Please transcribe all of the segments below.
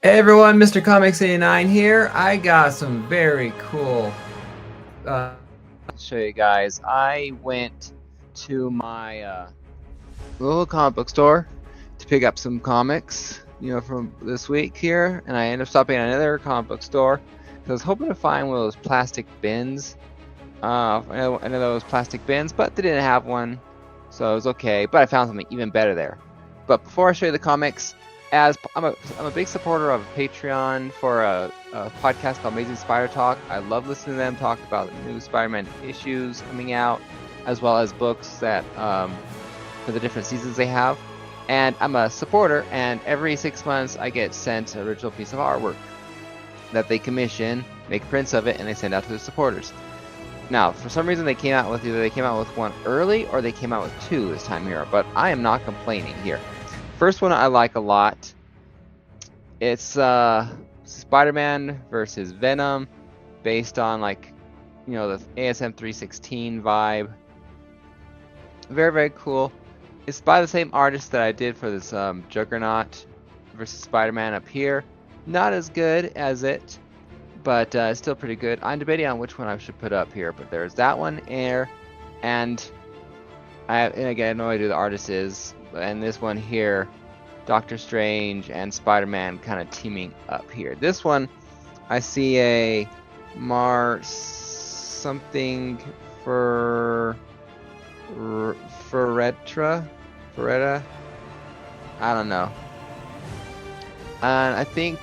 Hey everyone, Mr. Comics 89 here. I got some very cool show you guys. I went to my local comic book store to pick up some comics, from this week here, and I ended up stopping at another comic book store because I was hoping to find one of those plastic bins. One of those plastic bins, but they didn't have one, so it was okay. But I found something even better there. But before I show you the comics, as I'm a big supporter of Patreon for a podcast called Amazing Spider Talk. I love listening to them talk about new Spider-Man issues coming out, as well as books that for the different seasons they have. And I'm a supporter, and every 6 months I get sent an original piece of artwork that they commission, make prints of it, and they send out to the supporters. Now, for some reason they came out with one early or they came out with two this time here, but I am not complaining here. First one I like a lot. It's Spider-Man versus Venom, based on the ASM 316 vibe. Very, very cool. It's by the same artist that I did for this Juggernaut versus Spider-Man up here. Not as good as it, but it's still pretty good. I'm debating on which one I should put up here, but there's that one here, and again, I have no idea who the artist is. And this one here, Doctor Strange and Spider-Man kind of teaming up here. This one, I see a something for Ferretta, I don't know. And I think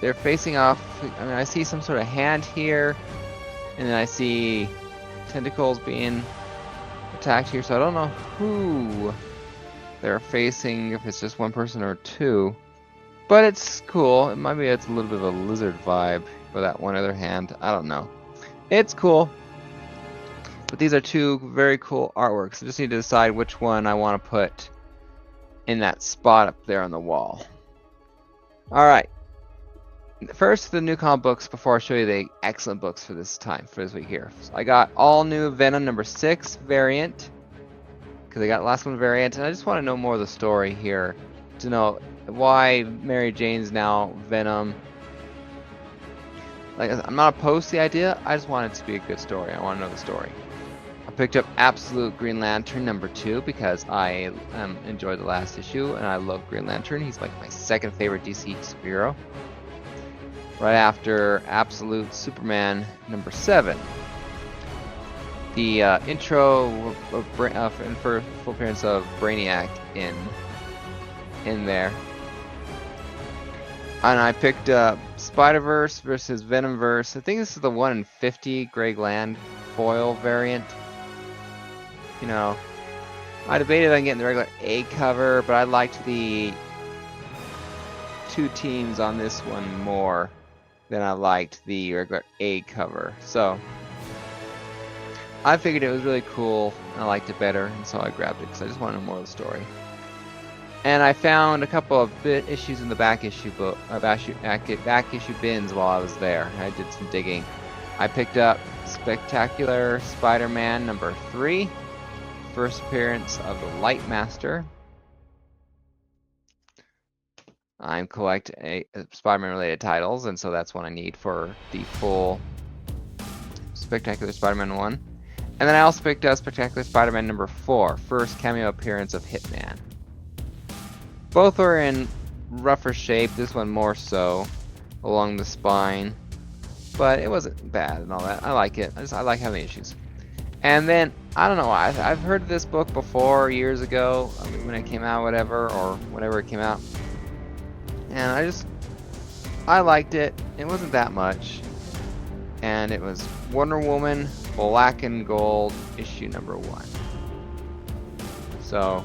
they're facing off. I mean, I see some sort of hand here, and then I see tentacles being attacked here, so I don't know who they're facing, if it's just one person or two, but it's cool. It's a little bit of a lizard vibe for that one other hand. I don't know. It's cool, but these are two very cool artworks. I just need to decide which one I want to put in that spot up there on the wall. All right. First, the new comic books before I show you the excellent books for this week here. So I got all new Venom number 6 variant, because I got the last one variant, and I just want to know more of the story here to know why Mary Jane's now Venom. I'm not opposed to the idea, I just want it to be a good story. I want to know the story. I picked up Absolute Green Lantern number 2 because I enjoyed the last issue, and I love Green Lantern. He's like my second favorite DC superhero, right after Absolute Superman number 7. The intro for full appearance of Brainiac in there. And I picked up Spider-Verse versus Venomverse. I think this is the 1 in 50 Greg Land foil variant. I debated on getting the regular A cover, but I liked the two teams on this one more than I liked the regular A cover. So I figured it was really cool, and I liked it better, and so I grabbed it because I just wanted to know more of the story. And I found a couple of issues in the back issue bins while I was there. I did some digging. I picked up Spectacular Spider-Man number 3, first appearance of the Light Master. I'm collecting Spider-Man related titles, and so that's what I need for the full Spectacular Spider-Man 1. And then I also picked up Spectacular Spider-Man number 4, first cameo appearance of Hitman. Both are in rougher shape, this one more so, along the spine. But it wasn't bad and all that. I like it. I like having issues. And then, I don't know, I've heard of this book before, years ago, when it came out, or whenever it came out. And I liked it. It wasn't that much. And it was Wonder Woman Black and Gold issue number 1. So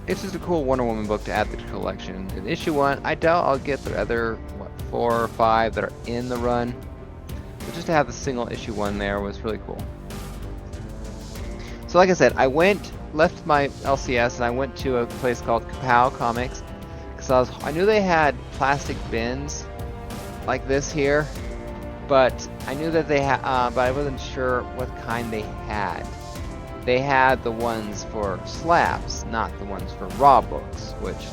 it's just a cool Wonder Woman book to add to the collection. In issue 1, I doubt I'll get the other 4 or 5 that are in the run, but just to have the single issue 1 there was really cool. So like I said, I left my LCS and I went to a place called Kapow Comics, because I knew they had plastic bins like this here, but I knew that they had, but I wasn't sure what kind they had. they had the ones for slabs, not the ones for raw books, which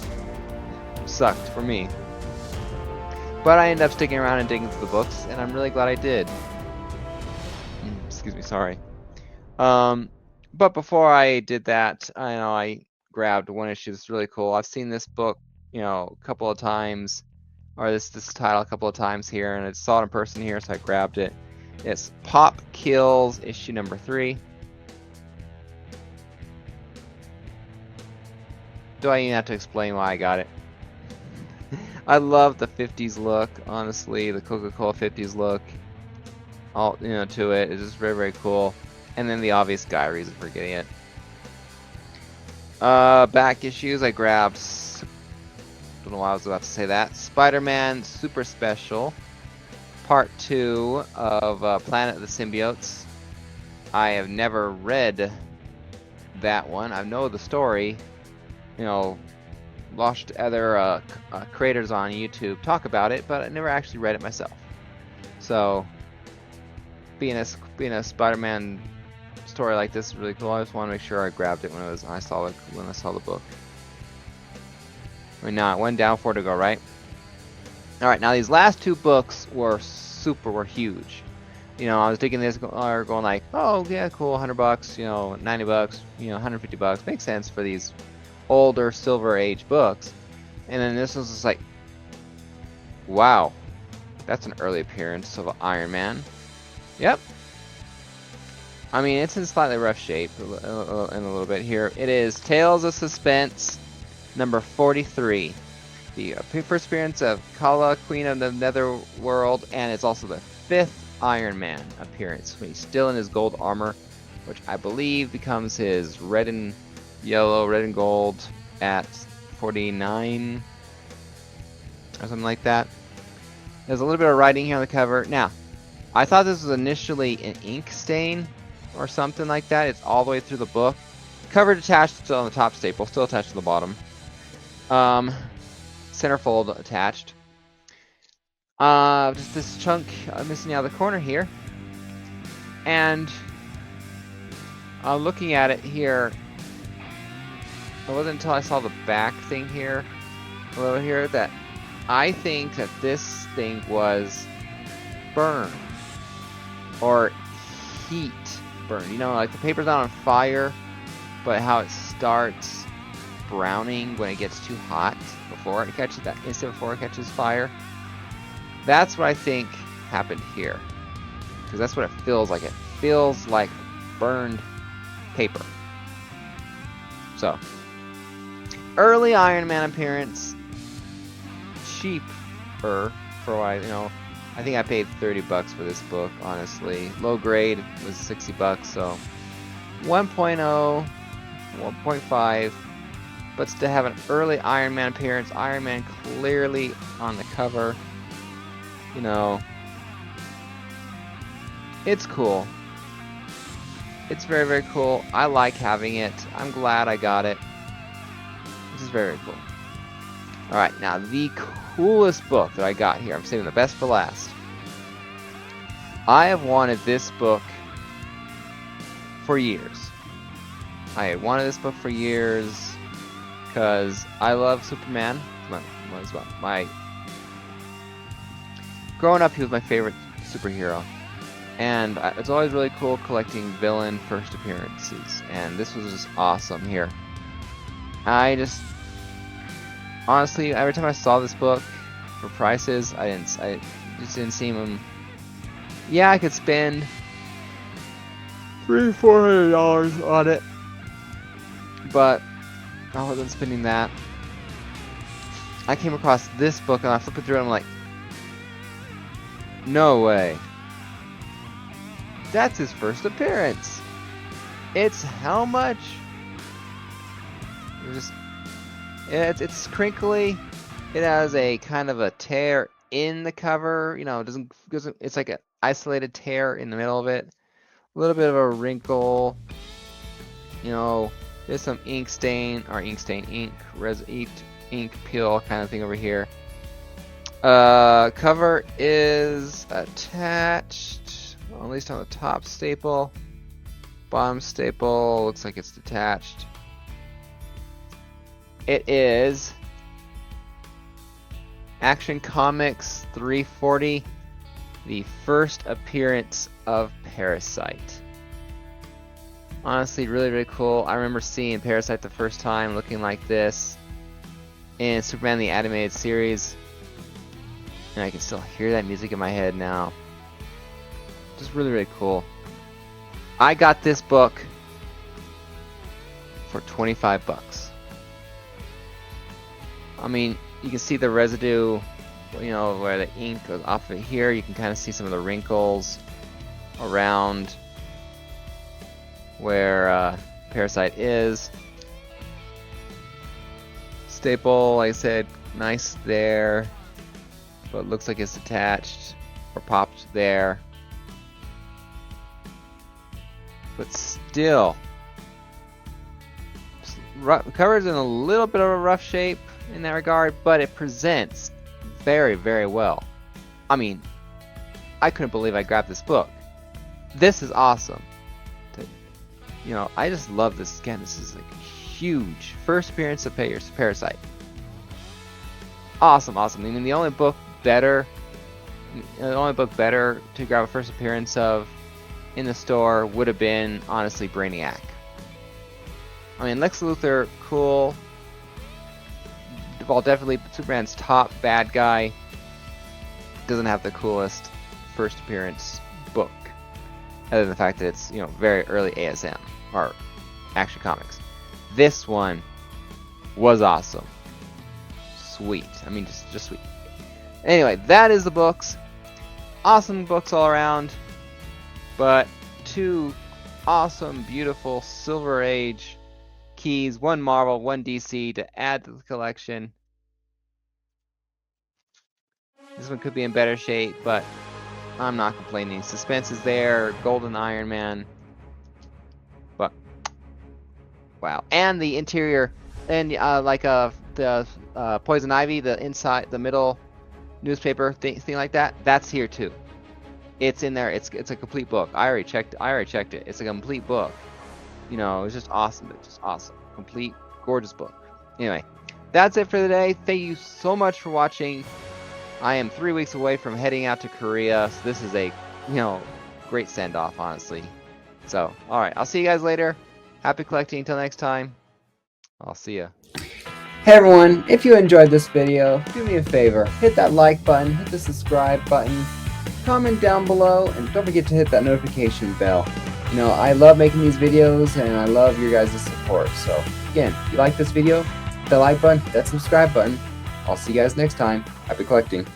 sucked for me. But I ended up sticking around and digging through the books, and I'm really glad I did. Excuse me, sorry. But before I did that, I grabbed one issue that's really cool. I've seen this book, a couple of times, or this title a couple of times here, and I saw it in person here, so I grabbed it. It's Pop Kills issue number 3. Do I even have to explain why I got it? I love the 50s look, honestly, the Coca-Cola 50s look. All to it. It's just very, very cool. And then the obvious guy reason for getting it. Back issues, I grabbed. Don't know why I was about to say that. Spider-Man Super Special, Part 2 of Planet of the Symbiotes. I have never read that one. I know the story. Watched other creators on YouTube talk about it, but I never actually read it myself. So, being a Spider-Man story like this is really cool. I just want to make sure I grabbed it when I saw the book. Right now, it went down 4 to go, right? All right, now these last 2 books were huge. I was digging this, or going like, oh yeah, cool, $100, $90, $150, makes sense for these older Silver Age books. And then this was just like, wow, that's an early appearance of Iron Man. Yep. I mean, it's in slightly rough shape in a little bit here. It is Tales of Suspense number 43. The first appearance of Kala, Queen of the Netherworld, and it's also the 5th Iron Man appearance when he's still in his gold armor, which I believe becomes his red and gold at 49 or something like that. There's a little bit of writing here on the cover. Now, I thought this was initially an ink stain or something like that. It's all the way through the book. Cover detached, still on the top staple, still attached to the bottom. Centerfold attached. Just this chunk missing out of the corner here. And looking at it here, it wasn't until I saw the back thing here, over here, that I think that this thing was burned or heat burned. Like the paper's not on fire, but how it starts browning when it gets too hot before it catches fire. That's what I think happened here, because that's what it feels like. It feels like burned paper. So, early Iron Man appearance, cheaper for what I think I paid $30 for this book, honestly. Low grade was $60, so 1.0, 1.5, but to have an early Iron Man appearance, Iron Man clearly on the cover, it's cool. It's very, very cool. I like having it. I'm glad I got it. This is very, very cool. Alright, now the coolest book that I got here. I'm saving the best for last. I have wanted this book for years. I had wanted this book for years because I love Superman. Growing up, he was my favorite superhero. And it's always really cool collecting villain first appearances. And this was just awesome here. Honestly, every time I saw this book for prices, I just didn't see them. Yeah, I could spend $300-400 on it, but I wasn't spending that. I came across this book and I flipped it through and I'm like, no way. That's his first appearance. It's how much? It's crinkly. It has a kind of a tear in the cover. It doesn't. It's like an isolated tear in the middle of it. A little bit of a wrinkle. There's some ink peel kind of thing over here. Cover is attached, at least on the top staple. Bottom staple looks like it's detached. It is Action Comics 340, the first appearance of Parasite. Honestly, really, really cool. I remember seeing Parasite the first time looking like this in Superman the Animated Series. And I can still hear that music in my head now. Just really, really cool. I got this book for 25 bucks. I mean, you can see the residue, you know, where the ink goes off of it here. You can kind of see some of the wrinkles around where Parasite is. Staple, like I said, nice there, but it looks like it's detached or popped there. But still, cover's in a little bit of a rough shape in that regard, but it presents very, very well. I mean, I couldn't believe I grabbed this book. This is awesome. You know, I just love this. Again, this is like huge. First appearance of Parasite. Awesome, awesome. I mean, the only book better to grab a first appearance of in the store would have been, honestly, Brainiac. I mean, Lex Luthor, cool. Well, definitely Superman's top bad guy. Doesn't have the coolest first appearance book, other than the fact that it's, you know, very early ASM or Action Comics. This one was awesome. Sweet. I mean, just sweet. Anyway, that is the books. Awesome books all around. But two awesome, beautiful Silver Age keys. One Marvel, one DC to add to the collection. This one could be in better shape, but I'm not complaining. Suspense is there. Golden Iron Man. But wow. And the interior, and like the Poison Ivy, the inside, the middle newspaper thing like that. That's here too. It's in there. It's a complete book. I already checked it. It's a complete book. You know, it's just awesome. It's just awesome. Complete, gorgeous book. Anyway, that's it for today. Thank you so much for watching. I am 3 weeks away from heading out to Korea, so this is a, you know, great send-off, honestly. So, alright, I'll see you guys later. Happy collecting until next time. I'll see ya. Hey everyone, if you enjoyed this video, do me a favor, hit that like button, hit the subscribe button, comment down below, and don't forget to hit that notification bell. You know, I love making these videos, and I love your guys' support. So, again, if you like this video, hit that like button, hit that subscribe button. I'll see you guys next time. Happy collecting.